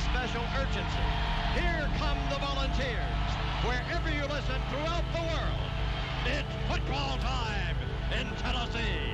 a special urgency. Here come the Volunteers. Wherever you listen throughout the world, it's football time in Tennessee.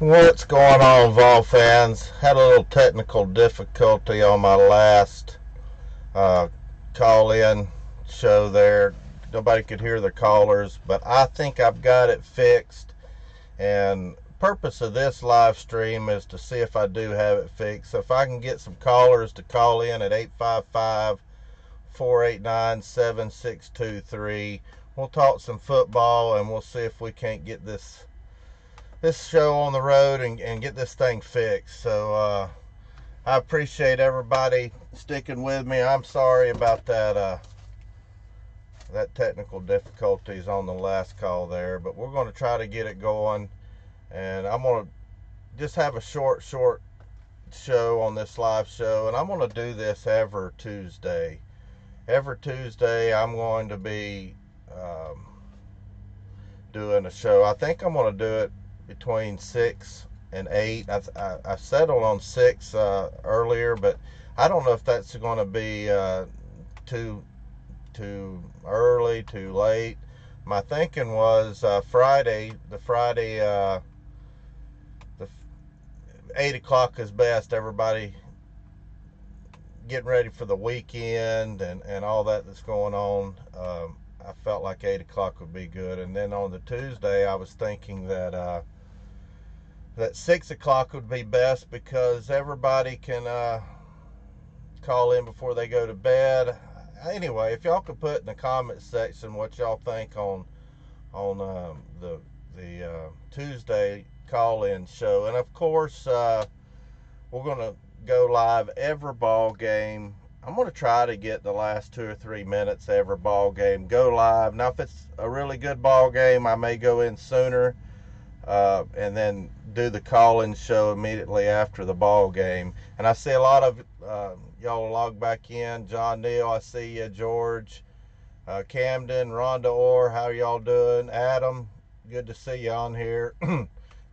What's going on, Vol fans? Had a little technical difficulty on my last call-in show there. Nobody could hear the callers, but I think I've got it fixed. And the purpose of this live stream is to see if I do have it fixed. So if I can get some callers to call in at 855-489-7623, we'll talk some football and we'll see if we can't get this show on the road and get this thing fixed. So I appreciate everybody sticking with me. I'm sorry about that technical difficulties on the last call there, but we're going to try to get it going, and I'm going to just have a short show on this live show, and I'm going to do this every Tuesday. Every Tuesday I'm going to be doing a show. I think I'm going to do it between 6 and 8. I settled on 6 earlier, but I don't know if that's going to be too early, too late. My thinking was the Friday 8 o'clock is best. Everybody getting ready for the weekend and all that's going on. I felt like 8 o'clock would be good. And then on the Tuesday, I was thinking that 6 o'clock would be best because everybody can call in before they go to bed. Anyway, if y'all could put in the comment section what y'all think on the Tuesday call-in show. And of course, we're going to go live every ball game. I'm going to try to get the last 2 or 3 minutes every ball game go live. Now, if it's a really good ball game, I may go in sooner and then do the call-in show immediately after the ball game. And I see a lot of y'all log back in. John Neal, I see you. George, Camden, Rhonda Orr, how y'all doing? Adam, good to see you on here.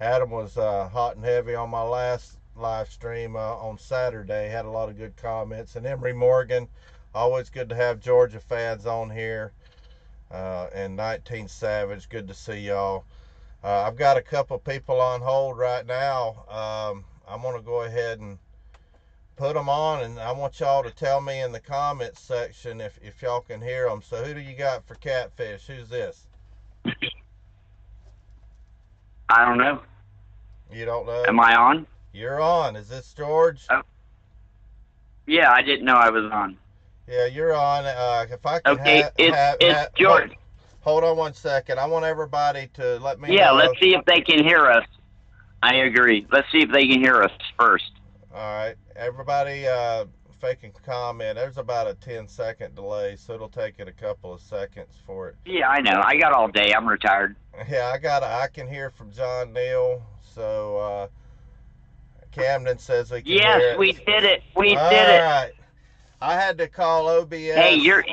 Adam was hot and heavy on my last live stream on Saturday. Had a lot of good comments. And Emery Morgan, always good to have Georgia fans on here. And 19 Savage, good to see y'all. I've got a couple people on hold right now. I'm going to go ahead and put them on, and I want y'all to tell me in the comments section if y'all can hear them. So who do you got for Catfish? Who's this? I don't know. You don't know? Am I on? You're on. Is this George? Oh. Yeah, I didn't know I was on. Yeah, you're on. If I can okay, it's George. Hold on one second. I want everybody to let me know. Yeah, let's see if they can hear us. I agree. Let's see if they can hear us first. All right. Everybody, if they can comment, there's about a 10-second delay, so it'll take it a couple of seconds for it. Yeah, I know. I got all day. I'm retired. Yeah, I can hear from John Neal. So Camden says we can hear it. Yes, we did it. We did it. All right. I had to call OBS. Hey, you're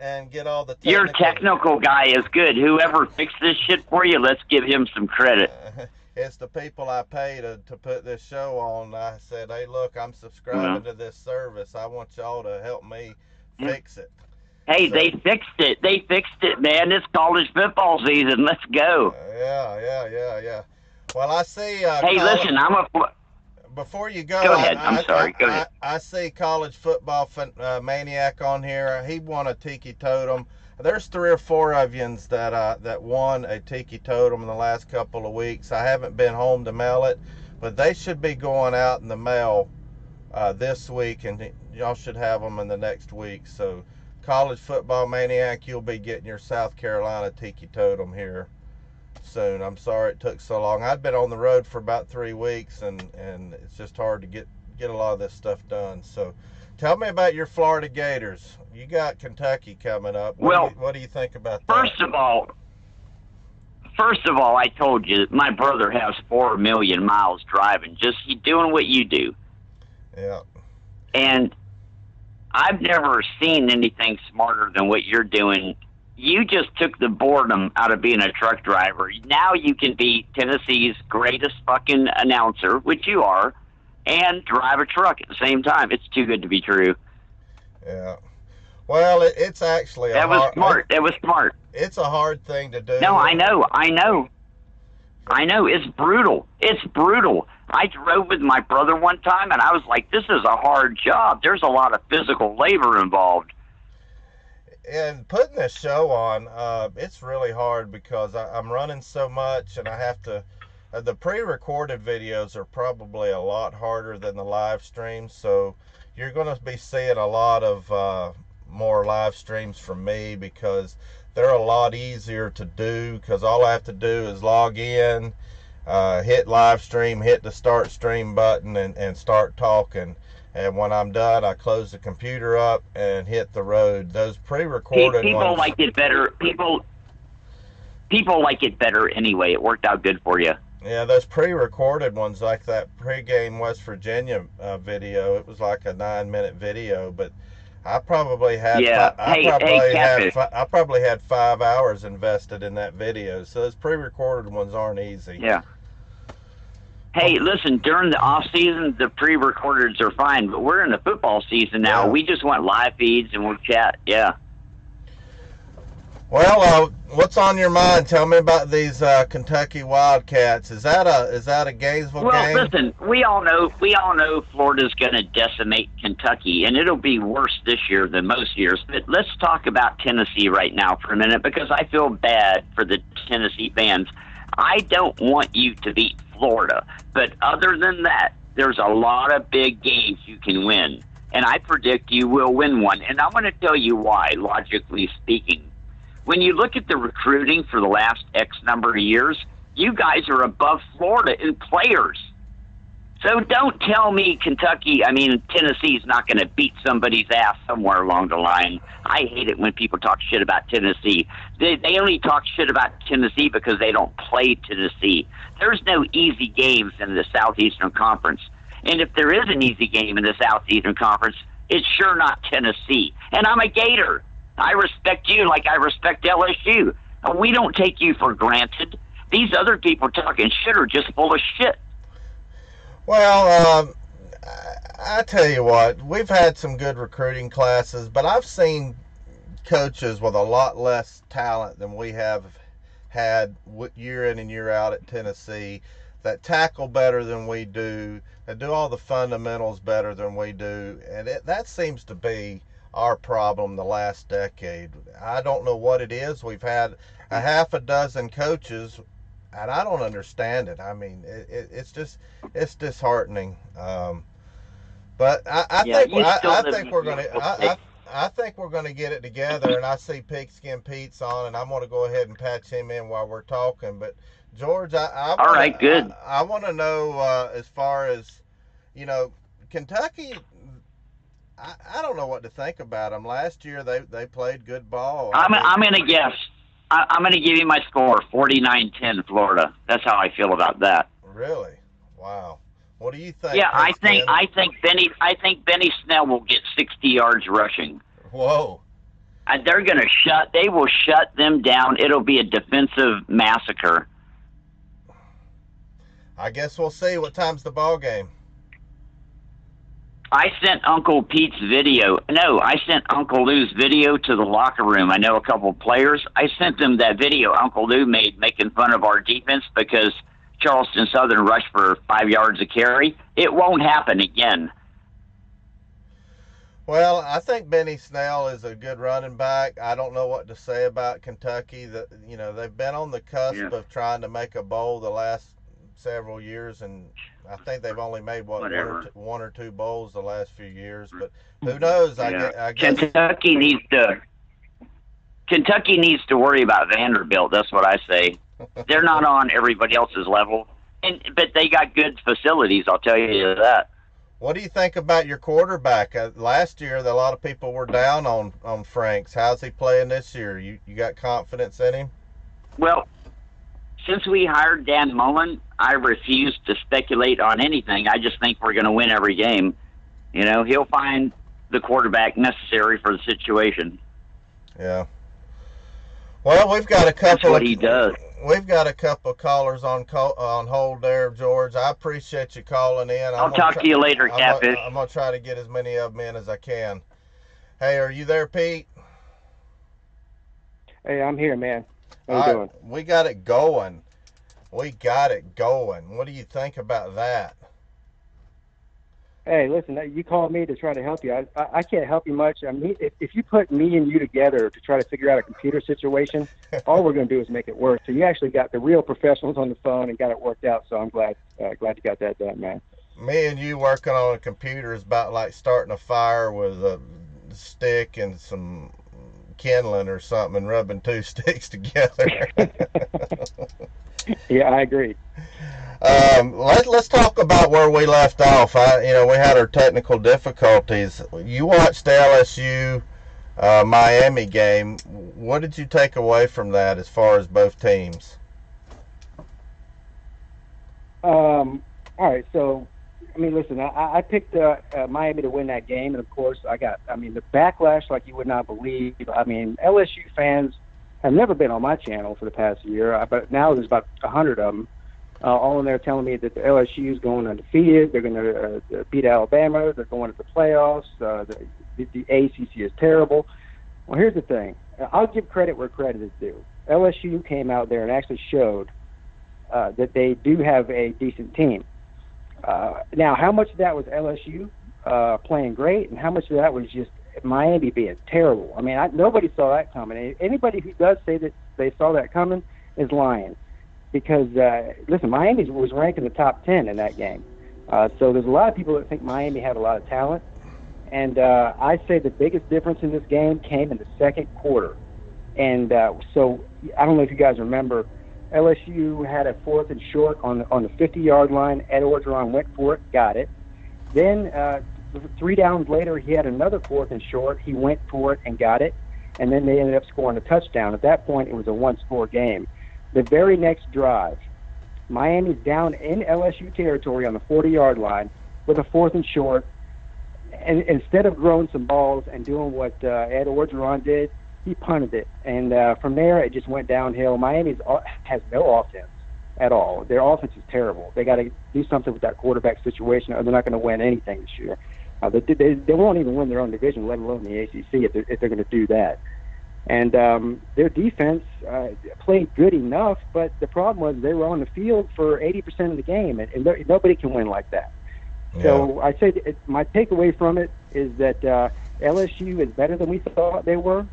and get all the your technical guy is good. Whoever fixed this shit for you, let's give him some credit. It's the people I pay to put this show on. I said, hey, look, I'm subscribing to this service. I want y'all to help me fix it. Hey, so, they fixed it. They fixed it, man. It's college football season. Let's go. Yeah. Well, I see. Hey, listen, before you go, go ahead. I'm sorry. Go ahead. I see college football maniac on here. He won a tiki totem. There's 3 or 4 of yous that won a tiki totem in the last couple of weeks. I haven't been home to mail it, but they should be going out in the mail this week, and y'all should have them in the next week. So, college football maniac, you'll be getting your South Carolina tiki totem here soon. I'm sorry it took so long. I've been on the road for about 3 weeks, and it's just hard to get a lot of this stuff done. So Tell me about your Florida Gators. You got Kentucky coming up. What do you think about that? First of all, I told you my brother has 4 million miles driving. Just he doing what you do. Yeah. And I've never seen anything smarter than what you're doing. You just took the boredom out of being a truck driver. Now you can be Tennessee's greatest fucking announcer, which you are, and drive a truck at the same time. It's too good to be true. Yeah. Well, it's actually That was smart. It's a hard thing to do. No, I know. It's brutal. I drove with my brother one time, and I was like, this is a hard job. There's a lot of physical labor involved. And putting this show on, it's really hard because I'm running so much, and I have to... the pre-recorded videos are probably a lot harder than the live streams, so you're going to be seeing a lot of more live streams from me because they're a lot easier to do because all I have to do is log in, hit live stream, hit the start stream button, and start talking. And when I'm done, I close the computer up and hit the road. Those pre-recorded people ones... like it better. People like it better anyway. It worked out good for you. Yeah, those pre-recorded ones, like that pre-game West Virginia video, it was like a 9-minute video, but I probably had I probably had 5 hours invested in that video. So those pre-recorded ones aren't easy. Yeah. Hey, listen, during the off season, the pre-recordeds are fine, but we're in the football season now. Yeah. We just want live feeds and we'll chat. Yeah. Well, what's on your mind? Tell me about these Kentucky Wildcats. Is that a Gainesville game? Well, listen, we all know Florida's going to decimate Kentucky, and it'll be worse this year than most years. But let's talk about Tennessee right now for a minute because I feel bad for the Tennessee fans. I don't want you to beat Florida, but other than that, there's a lot of big games you can win, and I predict you will win one. And I'm going to tell you why, logically speaking. When you look at the recruiting for the last X number of years, you guys are above Florida in players. So don't tell me Tennessee's not going to beat somebody's ass somewhere along the line. I hate it when people talk shit about Tennessee. They only talk shit about Tennessee because they don't play Tennessee. There's no easy games in the Southeastern Conference. And if there is an easy game in the Southeastern Conference, it's sure not Tennessee. And I'm a Gator. I respect you like I respect LSU. We don't take you for granted. These other people talking shit are just full of shit. Well, I tell you what, we've had some good recruiting classes, but I've seen coaches with a lot less talent than we have had year in and year out at Tennessee that tackle better than we do, that do all the fundamentals better than we do, and that seems to be our problem the last decade. I don't know what it is. We've had a half a dozen coaches, and I don't understand it. I mean, it's disheartening. But I think we're gonna get it together. And I see Pigskin Pete's on, and I'm gonna go ahead and patch him in while we're talking. But George, all right, good. I want to know as far as Kentucky. I don't know what to think about them. Last year they played good ball. I'm going to guess. I'm going to give you my score, 49-10 Florida. That's how I feel about that. Really? Wow. What do you think? Yeah, I think Benny Snell will get 60 yards rushing. Whoa. And they will shut them down. It'll be a defensive massacre. I guess we'll see. What time's the ball game? I sent Uncle Pete's video. No, I sent Uncle Lou's video to the locker room. I know a couple of players. I sent them that video Uncle Lou made making fun of our defense because Charleston Southern rushed for 5 yards a carry. It won't happen again. Well, I think Benny Snell is a good running back. I don't know what to say about Kentucky. They've been on the cusp of trying to make a bowl the last several years, and I think they've only made one or two bowls the last few years. But who knows? I guess Kentucky needs to worry about Vanderbilt. That's what I say. They're not on everybody else's level, but they got good facilities. I'll tell you that. What do you think about your quarterback? Last year, a lot of people were down on Franks. How's he playing this year? You got confidence in him? Well, since we hired Dan Mullen, I refuse to speculate on anything. I just think we're going to win every game. You know, he'll find the quarterback necessary for the situation. Yeah. Well, we've got a couple. That's what he does. We've got a couple callers on hold there, George. I appreciate you calling in. I'll talk to you later, Catfish. I'm going to try to get as many of them in as I can. Hey, are you there, Pete? Hey, I'm here, man. How you doing? We got it going. What do you think about that? Hey, listen, you called me to try to help you. I can't help you much. I mean, if you put me and you together to try to figure out a computer situation, all we're going to do is make it work. So you actually got the real professionals on the phone and got it worked out. So I'm glad you got that done, man. Me and you working on a computer is about like starting a fire with a stick and some kindling or something and rubbing two sticks together. Yeah, I agree. Let's talk about where we left off. We had our technical difficulties. You watched the LSU Miami game. What did you take away from that as far as both teams? All right, so I mean, listen, I picked Miami to win that game, and of course, the backlash like you would not believe. I mean, LSU fans have never been on my channel for the past year, but now there's about 100 of them. All in there telling me that the LSU is going undefeated. They're going to beat Alabama. They're going to the playoffs. The ACC is terrible. Well, here's the thing. I'll give credit where credit is due. LSU came out there and actually showed that they do have a decent team. Now, how much of that was LSU playing great, and how much of that was just Miami being terrible? I mean, nobody saw that coming. Anybody who does say that they saw that coming is lying. Because, listen, Miami was ranked in the top 10 in that game. So there's a lot of people that think Miami had a lot of talent. And I say the biggest difference in this game came in the second quarter. And so I don't know if you guys remember, LSU had a 4th and short on the 50-yard line. Ed Orgeron went for it, got it. Then 3 downs later, he had another 4th and short. He went for it and got it. And then they ended up scoring a touchdown. At that point, it was a one-score game. The very next drive, Miami's down in LSU territory on the 40-yard line with a 4th and short. And instead of throwing some balls and doing what Ed Orgeron did, he punted it. And from there, it just went downhill. Miami has no offense at all. Their offense is terrible. They got to do something with that quarterback situation, or they're not going to win anything this year. They won't even win their own division, let alone the ACC, if they're going to do that. And their defense played good enough, but the problem was they were on the field for 80% of the game, and nobody can win like that. Yeah. So I say my takeaway from it is that LSU is better than we thought they were,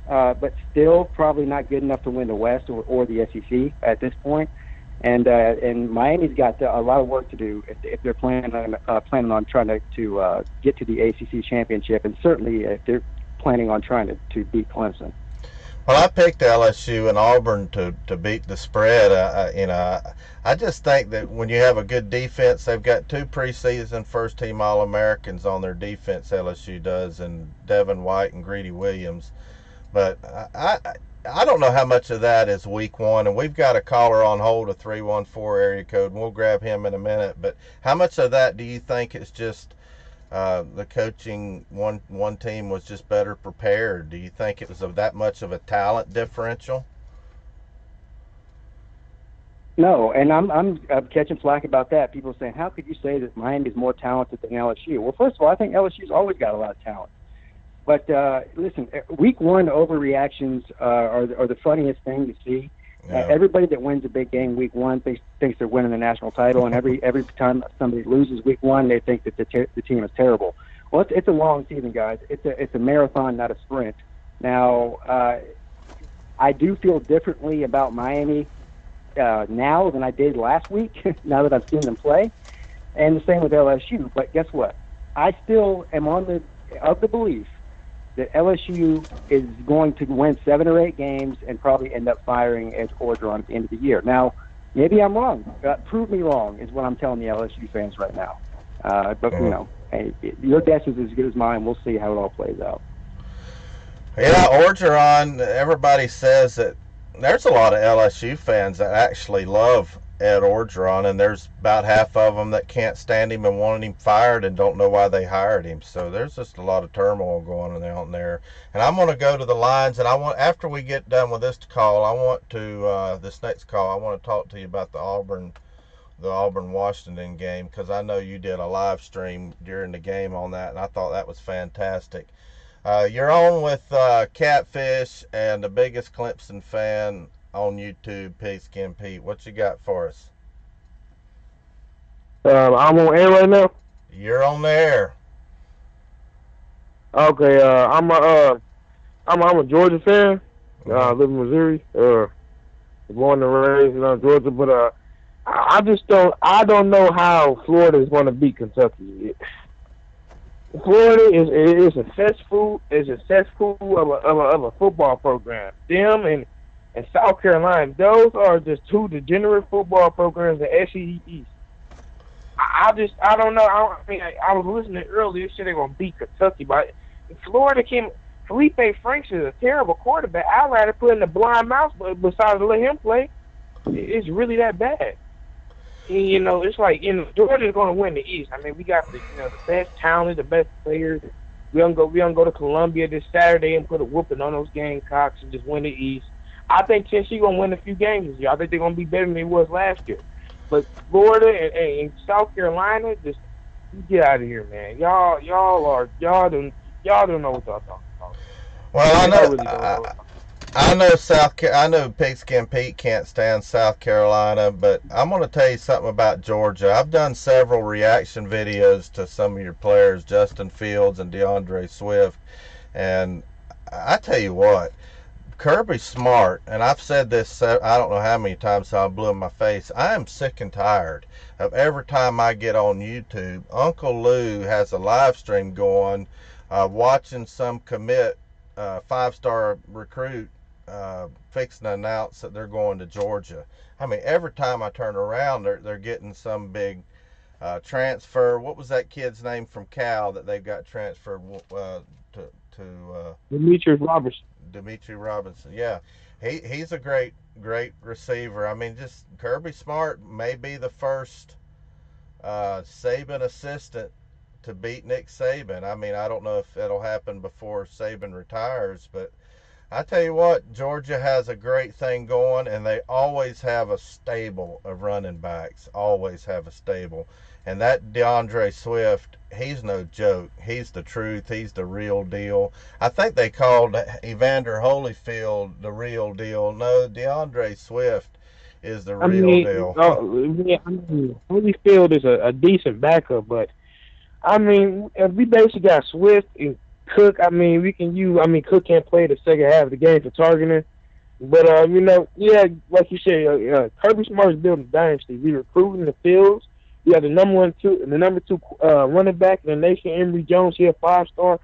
but still probably not good enough to win the West or the SEC at this point. And Miami's got a lot of work to do if they're planning on trying to get to the ACC championship, and certainly if they're planning on trying to beat Clemson. Well, I picked LSU and Auburn to beat the spread. I just think that when you have a good defense, they've got 2 preseason first-team All-Americans on their defense, LSU does, and Devin White and Greedy Williams. But I don't know how much of that is week one, and we've got a caller on hold, a 314 area code, and we'll grab him in a minute. But how much of that do you think is just the coaching, one team was just better prepared? Do you think it was that much of a talent differential? No, and I'm catching flack about that. People saying, how could you say that Miami is more talented than LSU? Well, first of all, I think LSU's always got a lot of talent. But listen, week one overreactions are the funniest thing to see. Yeah. Everybody that wins a big game week one thinks they're winning the national title, and every time somebody loses week one, they think that the team is terrible. Well, it's a long season, guys. It's a marathon, not a sprint. Now, I do feel differently about Miami now than I did last week. Now that I've seen them play, and the same with LSU. But guess what? I still am of the belief that LSU is going to win 7 or 8 games and probably end up firing Ed Orgeron at the end of the year. Now, maybe I'm wrong. Prove me wrong is what I'm telling the LSU fans right now. But, And your guess is as good as mine. We'll see how it all plays out. Yeah, Orgeron, everybody says that there's a lot of LSU fans that actually love Ed Orgeron, and there's about half of them that can't stand him and want him fired and don't know why they hired him. So there's just a lot of turmoil going on there. And I'm going to go to the lines, and after we get done with this call, I want to this next call, I want to talk to you about the Auburn-Washington game, because I know you did a live stream during the game on that, and I thought that was fantastic. You're on with Catfish and the biggest Clemson fan on YouTube, Pigskin Peete. What you got for us? I'm on air right now. You're on the air. Okay. I'm a Georgia fan. I live in Missouri. Born and raised in Georgia, but I don't know how Florida is going to beat Kentucky. Florida is a cesspool of a football program. Them and South Carolina, those are just two degenerate football programs in SEC East. I don't know. I was listening earlier. They said they're gonna beat Kentucky, but Florida came. Felipe Franks is a terrible quarterback. I'd rather put in the blind mouse besides let him play. It's really that bad. And, it's like, Georgia's going to win the East. I mean, we got the best talent, the best players. We don't go to Columbia this Saturday and put a whooping on those Gamecocks and just win the East. I think Tennessee going to win a few games this year. I think they're going to be better than they was last year. But Florida and South Carolina, just get out of here, man. Y'all don't know what y'all talking about. Well, I know Pigskin Peete can't stand South Carolina, but I'm going to tell you something about Georgia. I've done several reaction videos to some of your players, Justin Fields and DeAndre Swift, and I tell you what, Kirby Smart, and I've said this I don't know how many times, so I blew in my face. I am sick and tired of every time I get on YouTube, Uncle Lou has a live stream going, watching some commit, five-star recruit fixing to announce that they're going to Georgia. I mean, every time I turn around, they're getting some big transfer. What was that kid's name from Cal that they've got transferred to Demetri Robinson. Yeah, he's a great receiver. I mean, just Kirby Smart may be the first Saban assistant to beat Nick Saban. I mean, I don't know if it'll happen before Saban retires, but I tell you what, Georgia has a great thing going, and they always have a stable of running backs. Always have a stable. And that DeAndre Swift, he's no joke. He's the truth. He's the real deal. I think they called Evander Holyfield the real deal. No, DeAndre Swift is the real deal. Holyfield is a decent backup, but I mean, if we basically got Swift and Cook, I mean, Cook can't play the second half of the game for targeting. But, like you said, Kirby Smart is building a dynasty. He's recruiting the fields. You have the number two running back in the nation, Emory Jones. He a 5-star.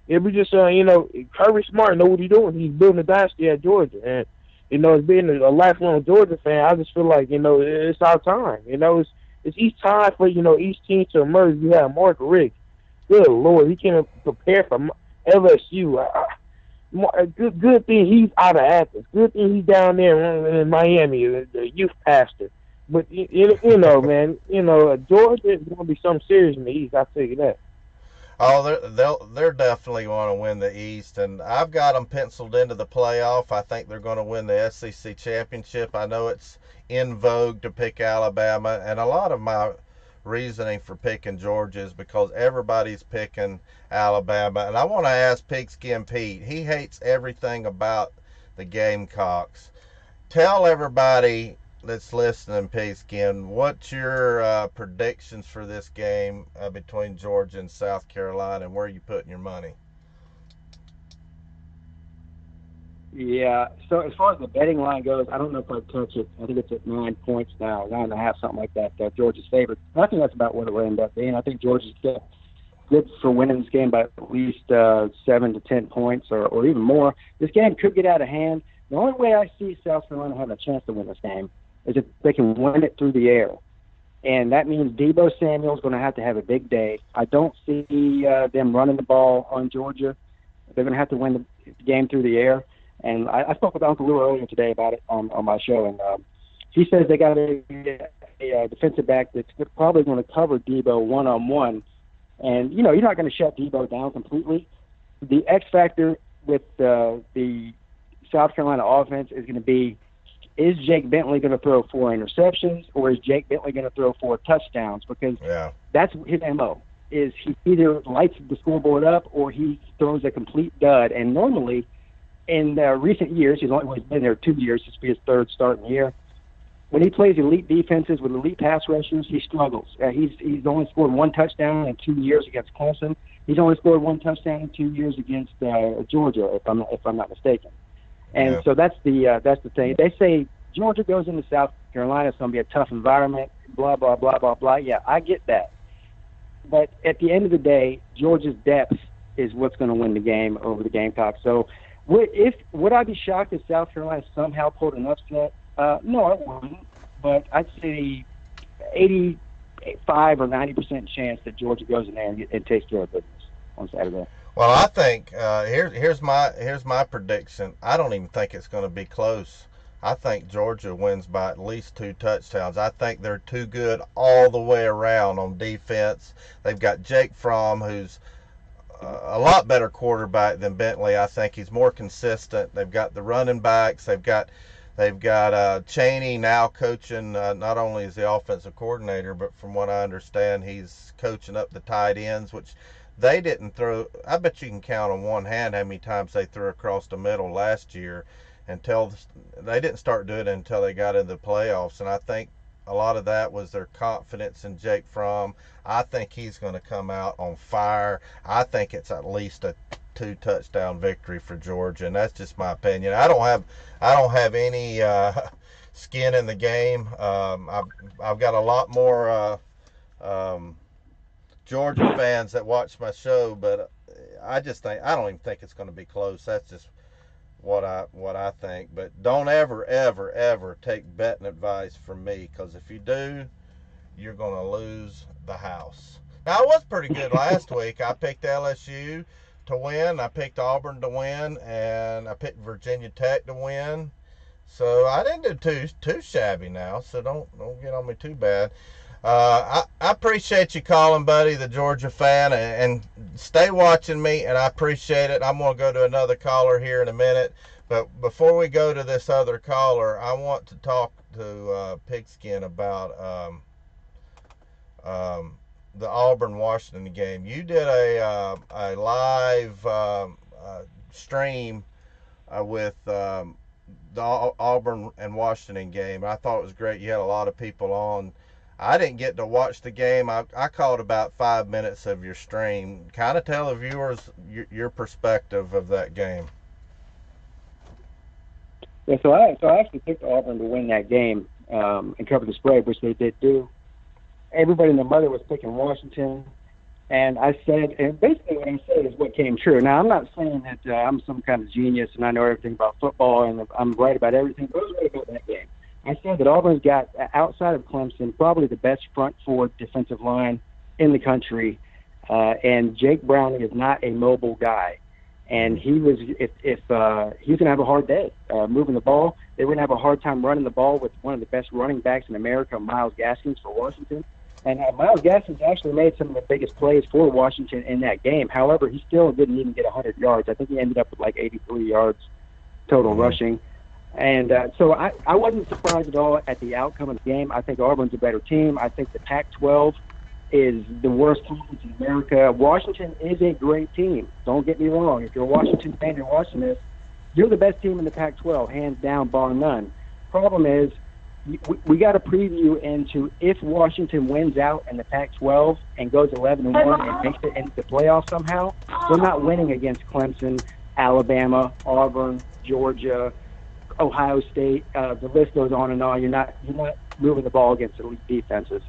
Yeah, we just, Kirby Smart know what he's doing. He's building a dynasty at Georgia. And, as being a lifelong Georgia fan, I just feel like, it's our time. It's each time for, each team to emerge. You have Mark Richt. Good Lord, he can't prepare for LSU. Good thing he's out of Athens. Good thing he's down there in Miami, the youth pastor. But man, Georgia is going to be something serious in the East. I'll tell you that. Oh, they're definitely going to win the East, and I've got them penciled into the playoff. I think they're going to win the SEC championship. I know it's in vogue to pick Alabama, and a lot of my reasoning for picking Georgia is because everybody's picking Alabama. And I want to ask Pigskin Peete. He hates everything about the Gamecocks. Tell everybody that's listening, Pigskin, what's your predictions for this game between Georgia and South Carolina, and where are you putting your money? Yeah, so as far as the betting line goes, I don't know if I'd touch it. I think it's at 9 points now, 9.5, something like that. Georgia's favored. I think that's about what it will end up being. I think Georgia's good for winning this game by at least 7 to 10 points or even more. This game could get out of hand. The only way I see South Carolina having a chance to win this game is if they can win it through the air. and that means Deebo Samuel's going to have a big day. I don't see them running the ball on Georgia. They're going to have to win the game through the air. And I spoke with Uncle Lou earlier today about it on my show, and he says they got a defensive back that's probably going to cover Deebo one-on-one. And, you're not going to shut Deebo down completely. The X factor with the South Carolina offense is going to be, is Jake Bentley going to throw 4 interceptions, or is Jake Bentley going to throw 4 touchdowns? Because that's his MO, is he either lights the scoreboard up or he throws a complete dud. And normally, in recent years, he's been there 2 years, this will be his third start in the year. When he plays elite defenses with elite pass rushers, he struggles. He's only scored 1 touchdown in 2 years against Clemson. He's only scored 1 touchdown in 2 years against Georgia, if I'm not mistaken. And so that's the thing. They say Georgia goes into South Carolina, it's going to be a tough environment, blah, blah, blah, blah, blah. Yeah, I get that. But at the end of the day, Georgia's depth is what's going to win the game over the Gamecocks. So would I be shocked if South Carolina somehow pulled an upset? No, I wouldn't. But I'd say 85 or 90% chance that Georgia goes in there and takes care of business on Saturday. Well, I think here's my prediction. I don't even think it's going to be close. I think Georgia wins by at least 2 touchdowns. I think they're too good all the way around on defense. They've got Jake Fromm, who's a lot better quarterback than Bentley. I think he's more consistent. They've got the running backs. They've got Chaney now coaching. Not only is the offensive coordinator, but from what I understand, he's coaching up the tight ends, which they didn't throw. I bet you can count on one hand how many times they threw across the middle last year. Until they didn't start doing it until they got into the playoffs, and I think a lot of that was their confidence in Jake Fromm. I think he's going to come out on fire. I think it's at least a 2 touchdown victory for Georgia, and that's just my opinion. I don't have any skin in the game. I've got a lot more Georgia fans that watch my show, but I don't even think it's going to be close. That's just what I think. But don't ever take betting advice from me, because if you do, you're going to lose the house. Now, I was pretty good last week. I picked LSU to win, I picked Auburn to win, and I picked Virginia Tech to win. So I didn't do too shabby now, so don't get on me too bad. I appreciate you calling, buddy, the Georgia fan, and stay watching me, and I appreciate it. I'm going to go to another caller here in a minute, but before we go to this other caller, I want to talk to Pigskin about the Auburn-Washington game. You did a live stream with the Auburn and Washington game. I thought it was great. You had a lot of people on. I didn't get to watch the game. I caught about 5 minutes of your stream. Kind of tell the viewers your perspective of that game. Yeah, so I actually picked Auburn to win that game and cover the spread, which they did do. Everybody and their mother was picking Washington, and I said, and basically what I said is what came true. Now, I'm not saying that I'm some kind of genius and I know everything about football and I'm right about everything, but I was right about that game. I said that Auburn's got, outside of Clemson, probably the best front four defensive line in the country, and Jake Browning is not a mobile guy. And he was, if he's going to have a hard day moving the ball. They were going to have a hard time running the ball with one of the best running backs in America, Myles Gaskins, for Washington. And Myles Gaskins actually made some of the biggest plays for Washington in that game. However, he still didn't even get 100 yards. I think he ended up with like 83 yards total rushing. And so I wasn't surprised at all at the outcome of the game. I think Auburn's a better team. I think the Pac-12 is the worst conference in America. Washington is a great team. Don't get me wrong. If you're a Washington fan, you're watching this, you're the best team in the Pac-12, hands down, bar none. Problem is, we got a preview into if Washington wins out in the Pac-12 and goes 11-1 and makes it into the playoffs somehow, they're not winning against Clemson, Alabama, Auburn, Georgia, Ohio State. The list goes on and on. You're not moving the ball against elite defenses,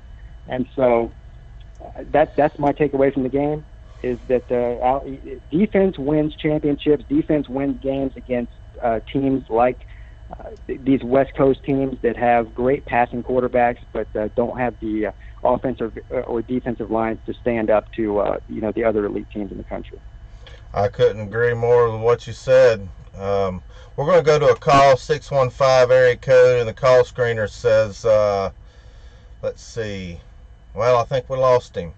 and so that's my takeaway from the game. Is that defense wins championships. Defense wins games against teams like these West Coast teams that have great passing quarterbacks, but don't have the offensive or defensive lines to stand up to the other elite teams in the country. I couldn't agree more with what you said. We're going to go to a call, 615 area code, and the call screener says, let's see. Well, I think we lost him.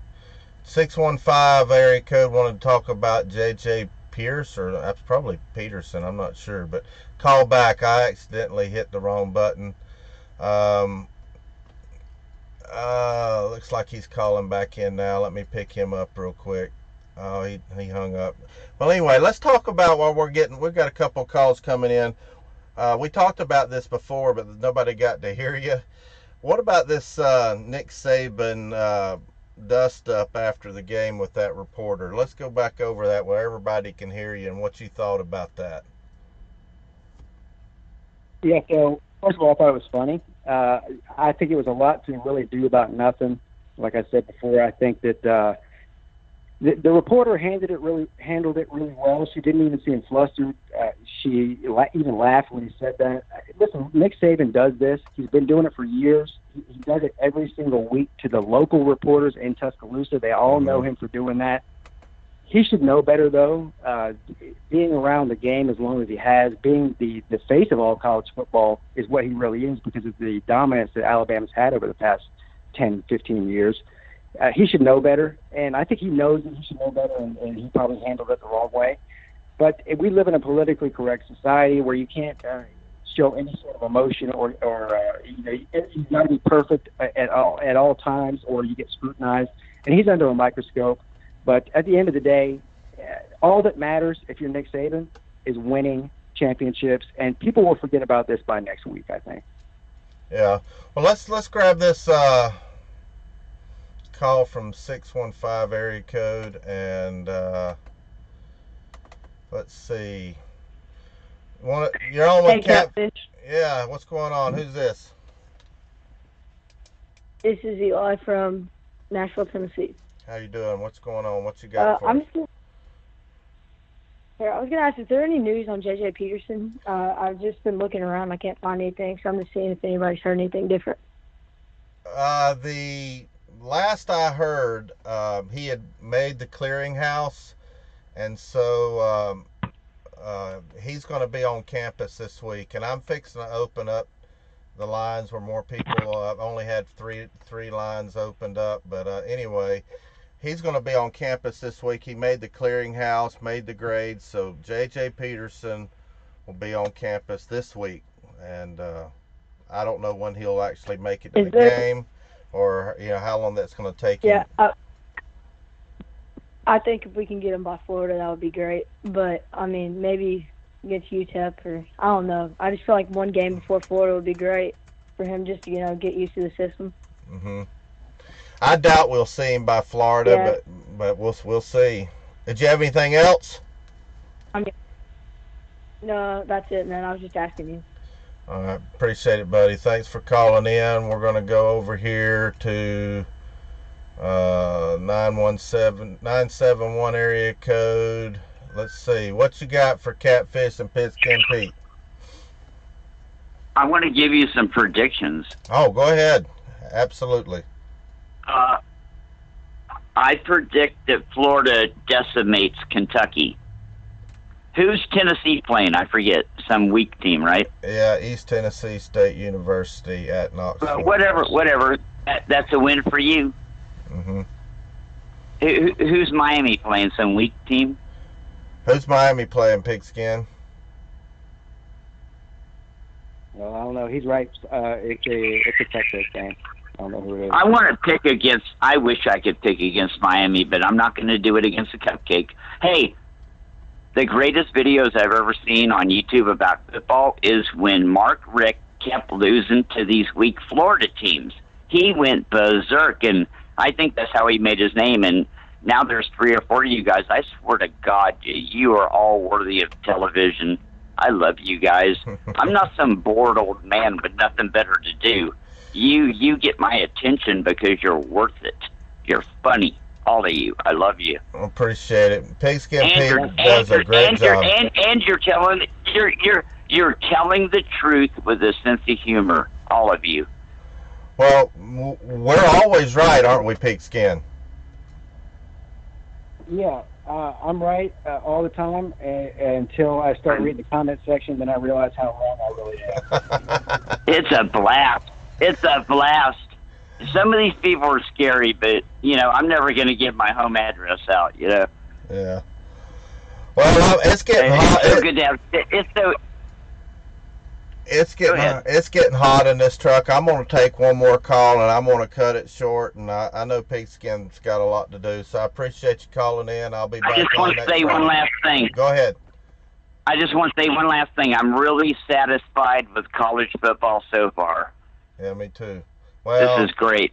615 area code wanted to talk about J.J. Pierce, or that's probably Peterson, I'm not sure, but call back. I accidentally hit the wrong button. Looks like he's calling back in now. Let me pick him up real quick. Oh, he hung up. Well, anyway, let's talk about what we've got a couple of calls coming in. We talked about this before, but nobody got to hear you. What about this Nick Saban dust up after the game with that reporter? Let's go back over that where everybody can hear you and what you thought about that. Yeah, so first of all, I thought it was funny. I think it was a lot to really do about nothing. Like I said before, I think that the reporter handled it really well. She didn't even seem flustered. She even laughed when he said that. Listen, Nick Saban does this. He's been doing it for years. He does it every single week to the local reporters in Tuscaloosa. They all know him for doing that. He should know better, though. Being around the game as long as he has, being the face of all college football is what he really is because of the dominance that Alabama's had over the past 10, 15 years. He should know better, and I think he knows that he should know better, and he probably handled it the wrong way. But we live in a politically correct society where you can't show any sort of emotion or you've got to be perfect at all times, or you get scrutinized. And he's under a microscope. But at the end of the day, all that matters if you're Nick Saban is winning championships, and people will forget about this by next week, I think. Yeah. Well, let's grab this call from 615 area code, and let's see. You're on with Catfish. Yeah, what's going on? Who's this? This is Eli from Nashville, Tennessee. How you doing? What's going on? What you got for I us? was going to ask, is there any news on J.J. Peterson? I've just been looking around. I can't find anything, so I'm just seeing if anybody's heard anything different. The last I heard, he had made the clearinghouse, and so he's going to be on campus this week, and I'm fixing to open up the lines where more people. I've only had three lines opened up, but anyway, he's going to be on campus this week. He made the clearinghouse, made the grades, so J.J. Peterson will be on campus this week, and I don't know when he'll actually make it to the game, or how long that's going to take him. Yeah, I think if we can get him by Florida, that would be great. But I mean, maybe against UTEP, or I don't know. I just feel like one game before Florida would be great for him just to get used to the system. I doubt we'll see him by Florida, but we'll see. Did you have anything else? No, that's it, man. I was just asking you. All right, appreciate it, buddy. Thanks for calling in. We're going to go over here to 971 area code. Let's see. What you got for Catfish and Pigskin Peete? I want to give you some predictions. Oh, go ahead. Absolutely. I predict that Florida decimates Kentucky. Who's Tennessee playing? I forget. Some weak team, right? Yeah, East Tennessee State University at Knoxville. Whatever. That's a win for you. Who's Miami playing? Some weak team? Who's Miami playing, Pigskin? Well, I don't know. He's right. It's a Texas game. I don't know who it is. I want to pick against. I wish I could pick against Miami, but I'm not going to do it against a cupcake. Hey, the greatest videos I've ever seen on YouTube about football is when Mark Richt kept losing to these weak Florida teams. He went berserk, and I think that's how he made his name. And now there's 3 or 4 of you guys. I swear to God, you are all worthy of television. I love you guys. I'm not some bored old man with nothing better to do. You get my attention because you're worth it. You're funny, all of you. I love you. Appreciate it. Pigskin Peete does a great job. And you're telling You're telling the truth with a sense of humor, all of you. Well, we're always right, aren't we, Pigskin? Yeah, I'm right all the time until I start reading the comment section. Then I realize how wrong I really am. It's a blast. It's a blast. Some of these people are scary, but, I'm never going to give my home address out, Yeah. Well, it's getting hot. It's so good to have. It's getting hot in this truck. I'm going to take one more call, and I'm going to cut it short. And I know Pigskin's got a lot to do, so I appreciate you calling in. I'll be back. I just want to say one last thing. Go ahead. I just want to say one last thing. I'm really satisfied with college football so far. Yeah, me too. Well, this is great.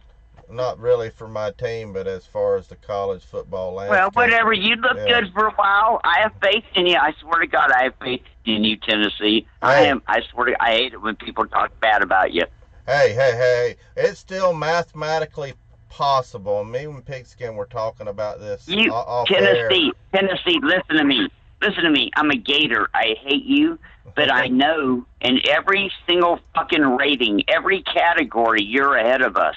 Not really for my team, but as far as the college football landscape. Well, whatever. You look good for a while. I have faith in you. I swear to God, I have faith in you, Tennessee. Hey. I swear to. I hate it when people talk bad about you. Hey. It's still mathematically possible. And me and Pigskin were talking about this off Tennessee, air. Tennessee, listen to me. Listen to me. I'm a Gator. I hate you, but I know in every single fucking rating, every category, you're ahead of us.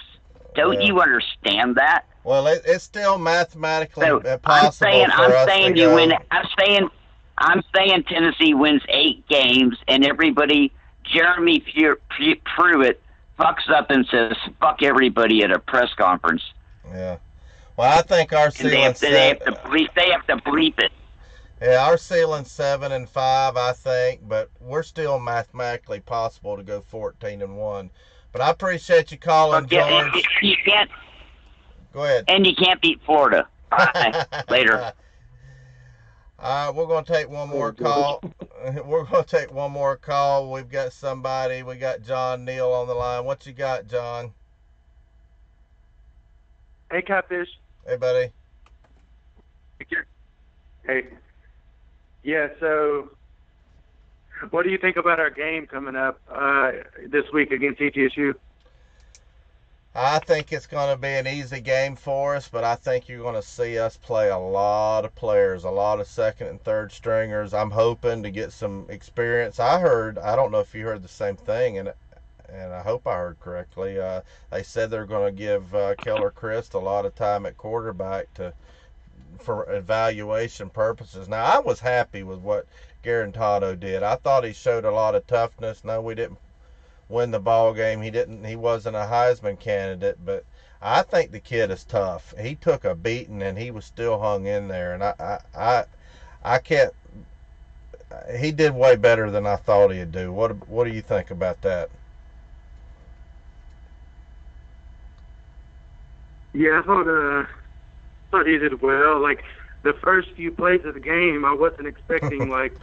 Don't you understand that? Well, it's still mathematically possible I'm saying Tennessee wins 8 games, and everybody, Jeremy Pruitt, fucks up and says "fuck everybody" at a press conference. Yeah. Well, I think our ceiling's they have to bleep it. Yeah, our ceiling's 7-5, I think, but we're still mathematically possible to go 14-1. But I appreciate you calling, George. You can't. Go ahead. And you can't beat Florida. Bye. Later. We're going to take one more call. We've got somebody. We got John Neal on the line. What you got, John? Hey, Catfish. Hey, buddy. Hey. Yeah, so what do you think about our game coming up this week against ETSU? I think it's going to be an easy game for us, but I think you're going to see us play a lot of players, a lot of second and third stringers. I'm hoping to get some experience. I don't know if you heard the same thing, and I hope I heard correctly. They said they're going to give Keller Christ a lot of time at quarterback for evaluation purposes. Now, I was happy with what Garantano did. I thought he showed a lot of toughness. No, we didn't win the ball game. He wasn't a Heisman candidate, but I think the kid is tough. He took a beating and he was still hung in there, and I can't. He did way better than I thought he'd do. What do you think about that? Yeah, I thought he did well. Like the first few plays of the game, I wasn't expecting like it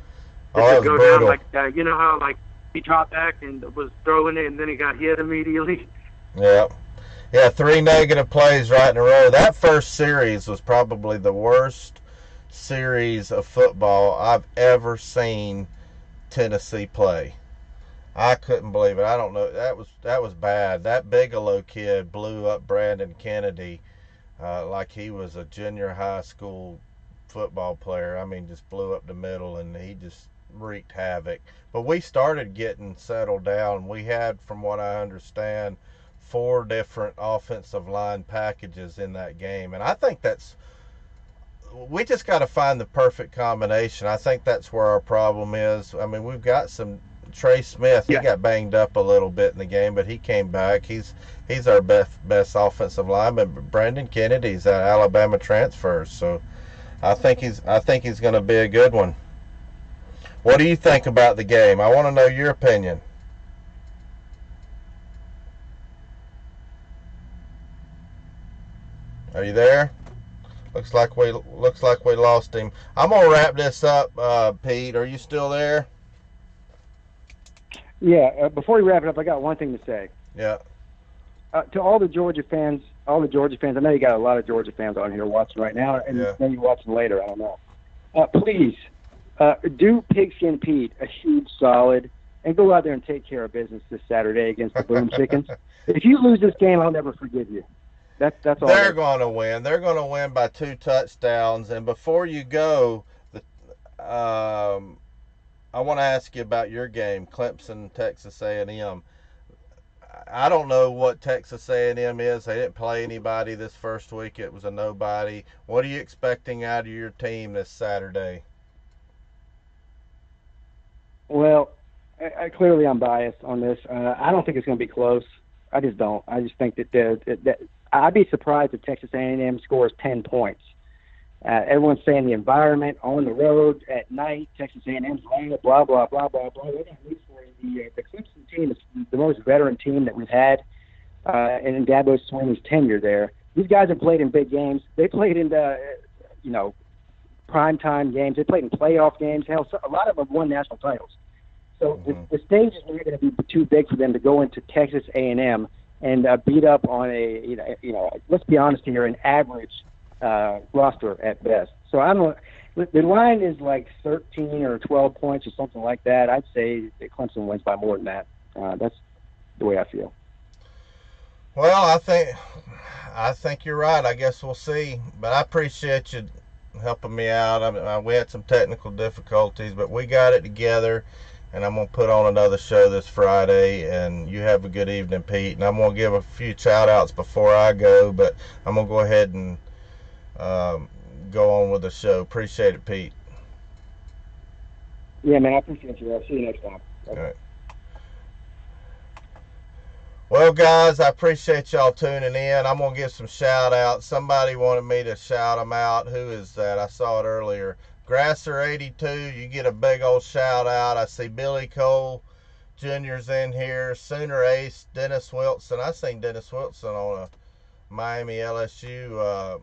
to go brutal. down like that. You know how like he dropped back and was throwing it, and then he got hit immediately. Yeah, 3 negative plays right in a row. That first series was probably the worst series of football I've ever seen Tennessee play. I couldn't believe it. I don't know. That was bad. That Bigelow kid blew up Brandon Kennedy like he was a junior high school football player. I mean, just blew up the middle, and he just wreaked havoc. But we started getting settled down. We had, from what I understand, 4 different offensive line packages in that game. And I think we just got to find the perfect combination. I think that's where our problem is. I mean, we've got some Trey Smith. He got banged up a little bit in the game, but he came back. He's our best offensive lineman. But Brandon Kennedy's an Alabama transfer, so I think he's going to be a good one. What do you think about the game? I want to know your opinion. Are you there? Looks like we lost him. I'm gonna wrap this up, Pete. Are you still there? Yeah. Before we wrap it up, I got one thing to say. Yeah. To all the Georgia fans. I know you got a lot of Georgia fans on here watching right now, and maybe watching later. I don't know. Please. Do Pigskin Pete a huge solid and go out there and take care of business this Saturday against the Boom Chickens. If you lose this game, I'll never forgive you. That's all. They're going to win. They're going to win by 2 touchdowns. And before you go, I want to ask you about your game, Clemson, Texas A&M. I don't know what Texas A&M is. They didn't play anybody this first week. It was a nobody. What are you expecting out of your team this Saturday? Well, clearly I'm biased on this. I don't think it's going to be close. I just don't. I just think that I'd be surprised if Texas A&M scores 10 points. Everyone's saying the environment on the road at night, Texas A&M's loud, blah, blah, blah, blah, blah. They got news for you. The Clemson team is the most veteran team that we've had in Dabo Swinney's tenure there. These guys have played in big games. They played in the, primetime games. They played in playoff games. Hell, a lot of them have won national titles. So the stage is not going to be too big for them to go into Texas A&M and beat up on let's be honest here, an average roster at best. So I don't. The line is like 13 or 12 points or something like that. I'd say that Clemson wins by more than that. That's the way I feel. Well, I think you're right. I guess we'll see. But I appreciate you helping me out. We had some technical difficulties, but we got it together. And I'm going to put on another show this Friday. And you have a good evening, Pete. And I'm going to give a few shout-outs before I go. But I'm going to go ahead and go on with the show. Appreciate it, Pete. Yeah, man, I appreciate you. I'll see you next time. All right. Well, guys, I appreciate y'all tuning in. I'm going to give some shout-outs. Somebody wanted me to shout them out. Who is that? I saw it earlier. Grasser82, you get a big old shout-out. I see Billy Cole Jr.'s in here. Sooner Ace, Dennis Wilson. I seen Dennis Wilson on a Miami LSU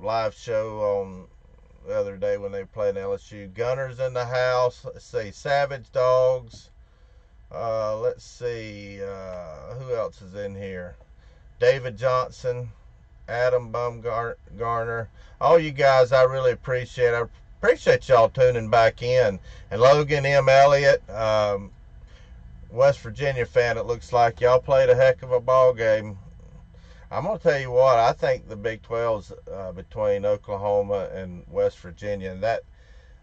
live show on the other day when they were playing LSU. Gunners in the house. Let's see, Savage Dogs. Let's see, who else is in here? David Johnson, Adam Bumgarner. All you guys, I really appreciate. I appreciate y'all tuning back in. And Logan M. Elliott, West Virginia fan, it looks like. Y'all played a heck of a ball game. I'm going to tell you what, I think the Big 12's between Oklahoma and West Virginia. And that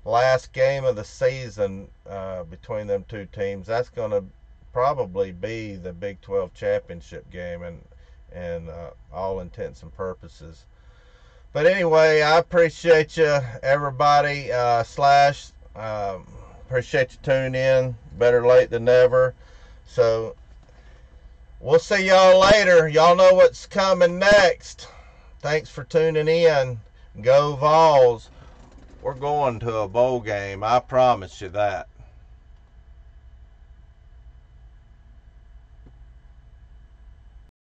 last game of the season between them two teams, that's going to probably be the Big 12 championship game and all intents and purposes. But anyway, I appreciate you, everybody. Appreciate you tuning in. Better late than never. So we'll see y'all later. Y'all know what's coming next. Thanks for tuning in. Go Vols. We're going to a bowl game. I promise you that.